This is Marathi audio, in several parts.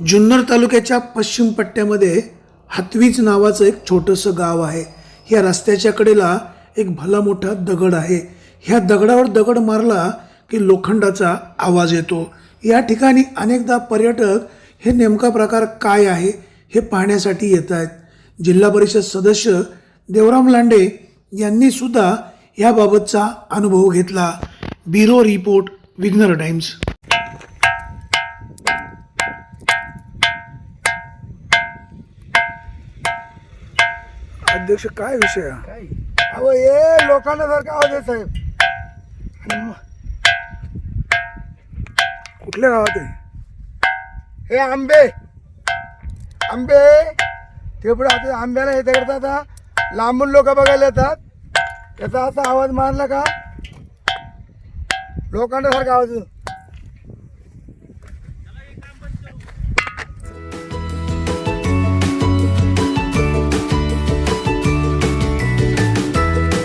जुन्नर तालुक्याच्या पश्चिम पट्ट्यामध्ये हातवीज नावाचं एक छोटंसं गाव आहे। ह्या रस्त्याच्या कडेला एक भला मोठा दगड आहे। ह्या दगडावर दगड मारला की लोखंडाचा आवाज येतो। या ठिकाणी अनेकदा पर्यटक हे नेमका प्रकार काय आहे हे पाहण्यासाठी येत आहेत। जिल्हा परिषद सदस्य देवराम लांडे यांनी सुद्धा याबाबतचा अनुभव घेतला। Bureau report, Vighnar Times. अध्यक्ष, काय विषय आहे? अहो हे लोकांना सारखं आवाज येत साहेब। कुठल्या गावात आहे? हे आंबे आंबे ते पुढे आता आंब्याला हे करतात, आता लांबून लोक बघायला येतात। त्याचा असा आवाज मारला का लोकांना सारखा आवाज येतो।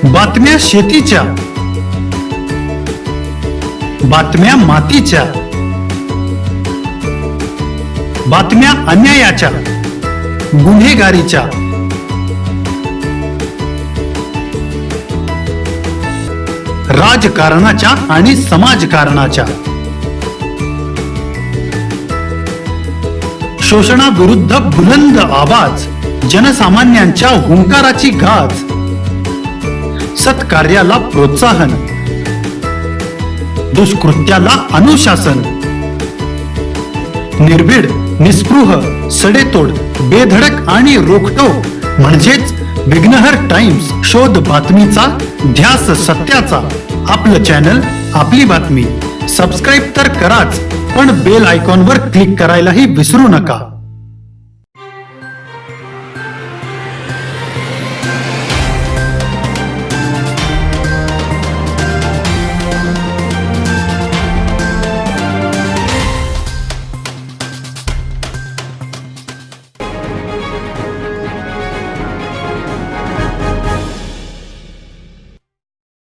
बातम्या शेतीच्या, बातम्या मातीच्या, बातम्या अन्यायाच्या, गुन्हेगारीच्या, राजकारणाच्या आणि समाजकारणाच्या, शोषणाविरुद्ध बुलंद आवाज, जनसामान्यांच्या हुंकाराची गाज, सत्कार्याला प्रोत्साहन, दुष्कृत्याला अनुशासन, निर्भीड, निस्पृह, सडेतोड, बेधडक आणि रोखटोक म्हणजेच विघ्नहर टाइम्स। शोध बातमीचा, ध्यास सत्याचा। आपलं चॅनल, आपली बातमी। सबस्क्राईब तर कराच, पण बेल आयकॉनवर क्लिक करायलाही विसरू नका।